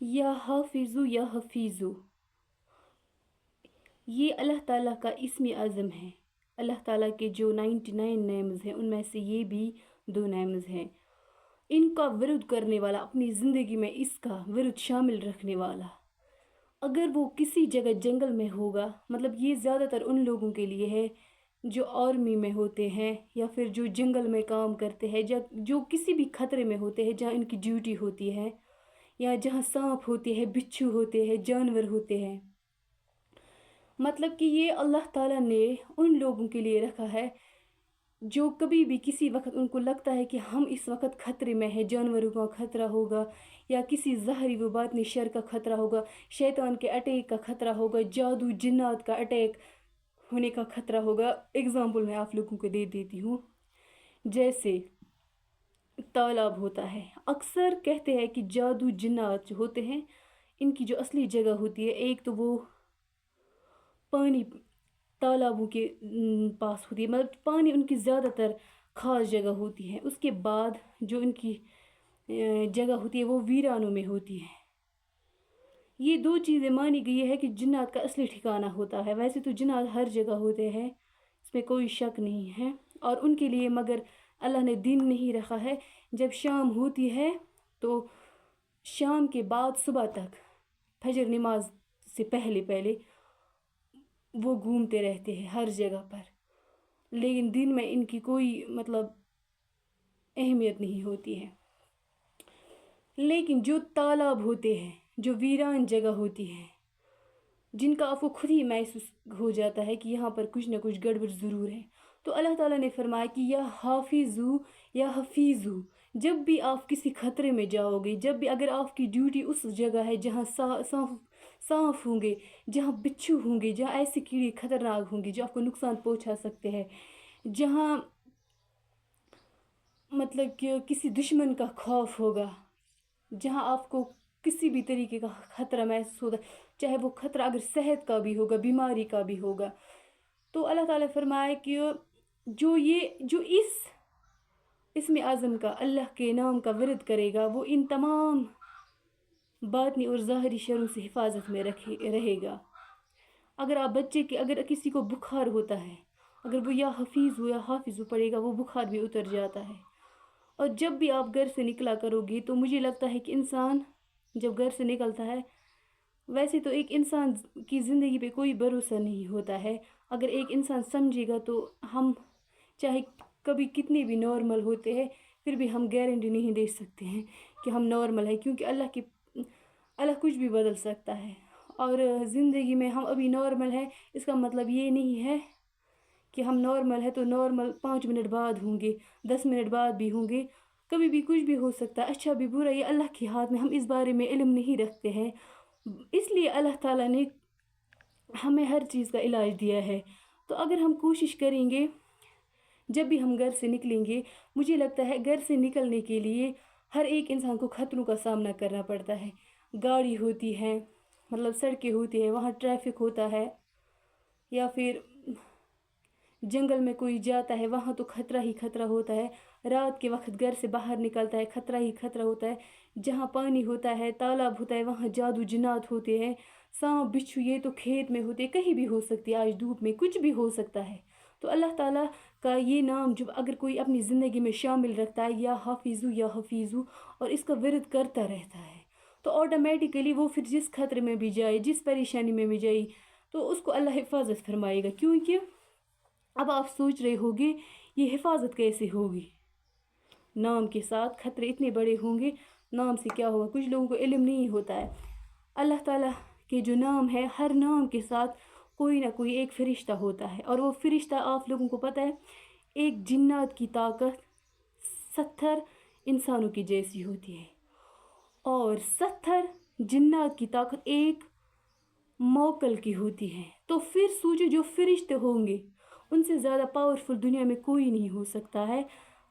یا حافظو یا حفیظو، یہ اللہ تعالیٰ کا اسم اعظم ہے۔ اللہ تعالیٰ کے جو 99 نیمز ہیں ان میں سے یہ بھی 2 نیمز ہیں۔ ان کا ورد کرنے والا، اپنی زندگی میں اس کا ورد شامل رکھنے والا، اگر وہ کسی جگہ جنگل میں ہوگا، مطلب یہ زیادہ تر ان لوگوں کے لیے ہے جو آرمی میں ہوتے ہیں یا پھر جو جنگل میں کام کرتے ہیں، جو کسی بھی خطرے میں ہوتے ہیں جہاں ان کی ڈیوٹی ہوتی ہے، یا جہاں سانپ ہوتے ہیں، بچھو ہوتے ہیں، جانور ہوتے ہیں۔ مطلب کہ یہ اللہ تعالیٰ نے ان لوگوں کے لیے رکھا ہے جو کبھی بھی کسی وقت ان کو لگتا ہے کہ ہم اس وقت خطرے میں ہیں، جانوروں کا خطرہ ہوگا یا کسی ظاہری و باطنی شر کا خطرہ ہوگا، شیطان کے اٹیک کا خطرہ ہوگا، جادو جنات کا اٹیک ہونے کا خطرہ ہوگا۔ اگزامپل میں آپ لوگوں کو دے دیتی ہوں، جیسے تالاب ہوتا ہے، اکثر کہتے ہیں کہ جادو جنات جو ہوتے ہیں ان کی جو اصلی جگہ ہوتی ہے، ایک تو وہ پانی تالابوں کے پاس ہوتی ہے، مطلب پانی ان کی زیادہ تر خاص جگہ ہوتی ہے۔ اس کے بعد جو ان کی جگہ ہوتی ہے وہ ویرانوں میں ہوتی ہے۔ یہ 2 چیزیں مانی گئی ہے کہ جنات کا اصلی ٹھکانہ ہوتا ہے۔ ویسے تو جنات ہر جگہ ہوتے ہیں، اس میں کوئی شک نہیں ہے، اور ان کے لیے مگر اللہ نے دن نہیں رکھا ہے۔ جب شام ہوتی ہے تو شام کے بعد صبح تک، فجر نماز سے پہلے وہ گھومتے رہتے ہیں ہر جگہ پر، لیکن دن میں ان کی کوئی مطلب اہمیت نہیں ہوتی ہے۔ لیکن جو تالاب ہوتے ہیں، جو ویران جگہ ہوتی ہے، جن کا آپ کو خود ہی محسوس ہو جاتا ہے کہ یہاں پر کچھ نہ کچھ گڑبڑ ضرور ہے، تو اللہ تعالیٰ نے فرمایا کہ یا حافظو یا حفیظو، جب بھی آپ کسی خطرے میں جاؤ گے، جب بھی اگر آپ کی ڈیوٹی اس جگہ ہے جہاں سانپ ہوں گے، جہاں بچھو ہوں گے، جہاں ایسے کیڑے خطرناک ہوں گے جو آپ کو نقصان پہنچا سکتے ہیں، جہاں مطلب کہ کسی دشمن کا خوف ہوگا، جہاں آپ کو کسی بھی طریقے کا خطرہ محسوس ہوگا، چاہے وہ خطرہ اگر صحت کا بھی ہوگا، بیماری کا بھی ہوگا، تو اللہ تعالیٰ فرمائے کہ جو اس اسم اعظم کا، اللہ کے نام کا ورد کرے گا، وہ ان تمام باطنی اور ظاہری شروں سے حفاظت میں رہے گا۔ اگر آپ اگر کسی کو بخار ہوتا ہے، اگر وہ یا حفیظ ہو یا حافظ ہو پڑے گا، وہ بخار بھی اتر جاتا ہے۔ اور جب بھی آپ گھر سے نکلا کرو گی تو مجھے لگتا ہے کہ انسان جب گھر سے نکلتا ہے، ویسے تو ایک انسان کی زندگی پہ کوئی بھروسہ نہیں ہوتا ہے، اگر ایک انسان سمجھے گا تو ہم چاہے کبھی کتنے بھی نارمل ہوتے ہیں پھر بھی ہم گارنٹی نہیں دے سکتے ہیں کہ ہم نارمل ہیں، کیونکہ اللہ کچھ بھی بدل سکتا ہے۔ اور زندگی میں ہم ابھی نارمل ہیں، اس کا مطلب یہ نہیں ہے کہ ہم نارمل ہے تو نارمل 5 منٹ بعد ہوں گے، 10 منٹ بعد بھی ہوں گے، کبھی بھی کچھ بھی ہو سکتا ہے، اچھا بھی برا، یہ اللہ کے ہاتھ میں، ہم اس بارے میں علم نہیں رکھتے ہیں۔ اس لیے اللہ تعالیٰ نے ہمیں ہر چیز کا علاج دیا ہے۔ تو اگر ہم کوشش کریں گے، جب بھی ہم گھر سے نکلیں گے، مجھے لگتا ہے گھر سے نکلنے کے لیے ہر ایک انسان کو خطروں کا سامنا کرنا پڑتا ہے۔ گاڑی ہوتی ہے، مطلب سڑکیں ہوتی ہیں، وہاں ٹریفک ہوتا ہے، یا پھر جنگل میں کوئی جاتا ہے، وہاں تو خطرہ ہی خطرہ ہوتا ہے۔ رات کے وقت گھر سے باہر نکلتا ہے، خطرہ ہی خطرہ ہوتا ہے۔ جہاں پانی ہوتا ہے، تالاب ہوتا ہے، وہاں جادو جنات ہوتے ہیں، سانپ بچھو یہ تو کھیت میں ہوتے ہیں، کہیں بھی ہو سکتی ہے، آج دھوپ میں کچھ بھی ہو سکتا ہے۔ تو اللہ تعالیٰ کا یہ نام جب اگر کوئی اپنی زندگی میں شامل رکھتا ہے، یا حافظو یا حفیظو، اور اس کا ورد کرتا رہتا ہے، تو آٹومیٹیکلی وہ پھر جس خطرے میں بھی جائے، جس پریشانی میں بھی جائے، تو اس کو اللہ حفاظت فرمائے گا۔ کیونکہ اب آپ سوچ رہے ہوگے یہ حفاظت کیسے ہوگی؟ نام کے ساتھ خطرے اتنے بڑے ہوں گے، نام سے کیا ہوگا؟ کچھ لوگوں کو علم نہیں ہوتا ہے۔ اللہ تعالیٰ کے جو نام ہے، ہر نام کے ساتھ کوئی نہ کوئی ایک فرشتہ ہوتا ہے، اور وہ فرشتہ آپ لوگوں کو پتہ ہے ایک جنات کی طاقت 70 انسانوں کی جیسی ہوتی ہے، اور 70 جنات کی طاقت ایک موکل کی ہوتی ہے۔ تو پھر سوچو جو فرشتے ہوں گے ان سے زیادہ پاورفل دنیا میں کوئی نہیں ہو سکتا ہے،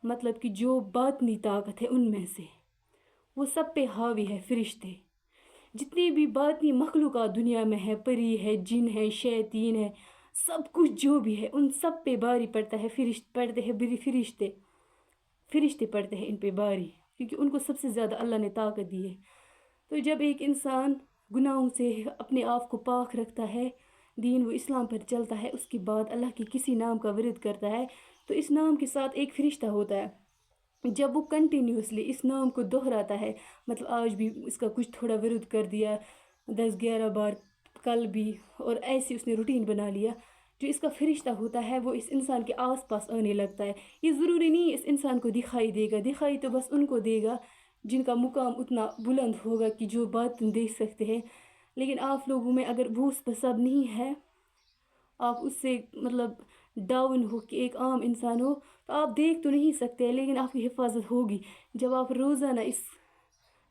مطلب کہ جو باطنی طاقت ہے ان میں سے وہ سب پہ حاوی ہے۔ فرشتے جتنی بھی باطنی مخلوقات دنیا میں ہے، پری ہے، جن ہے، شیاطین ہے، سب کچھ جو بھی ہے ان سب پہ باری پڑتا ہے، فرشتے پڑتے ہیں ان پہ باری، کیونکہ ان کو سب سے زیادہ اللہ نے طاقت دی ہے۔ تو جب ایک انسان گناہوں سے اپنے آپ کو پاک رکھتا ہے، دین و اسلام پر چلتا ہے، اس کے بعد اللہ کے کسی نام کا ورد کرتا ہے، تو اس نام کے ساتھ ایک فرشتہ ہوتا ہے۔ جب وہ کنٹینیوسلی اس نام کو دہراتا ہے، مطلب آج بھی اس کا کچھ تھوڑا ورد کر دیا 10-11 بار، کل بھی، اور ایسے اس نے روٹین بنا لیا، جو اس کا فرشتہ ہوتا ہے وہ اس انسان کے آس پاس آنے لگتا ہے۔ یہ ضروری نہیں ہے اس انسان کو دکھائی دے گا، دکھائی تو بس ان کو دے گا جن کا مقام اتنا بلند ہوگا کہ جو بات تم دیکھ سکتے ہیں، لیکن آپ لوگوں میں اگر وہ سب نہیں ہے، آپ اس سے مطلب ڈاؤن ہو کہ ایک عام انسان ہو، تو آپ دیکھ تو نہیں سکتے لیکن آپ کی حفاظت ہوگی۔ جب آپ روزانہ اس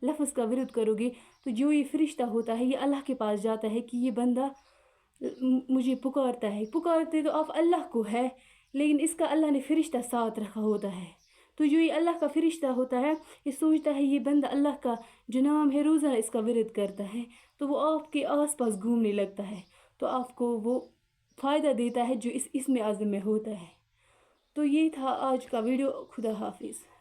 لفظ کا ورد کرو گے تو جو یہ فرشتہ ہوتا ہے یہ اللہ کے پاس جاتا ہے کہ یہ بندہ مجھے پکارتا ہے، پکارتے تو آپ اللہ کو ہے، لیکن اس کا اللہ نے فرشتہ ساتھ رکھا ہوتا ہے۔ تو جو یہ اللہ کا فرشتہ ہوتا ہے یہ سوچتا ہے یہ بندہ اللہ کا جو نام ہے روزانہ اس کا ورد کرتا ہے، تو وہ آپ کے آس پاس گھومنے لگتا ہے، تو آپ کو وہ فائدہ دیتا ہے جو اس اسم اعظم میں ہوتا ہے۔ تو یہ تھا آج کا ویڈیو۔ خدا حافظ۔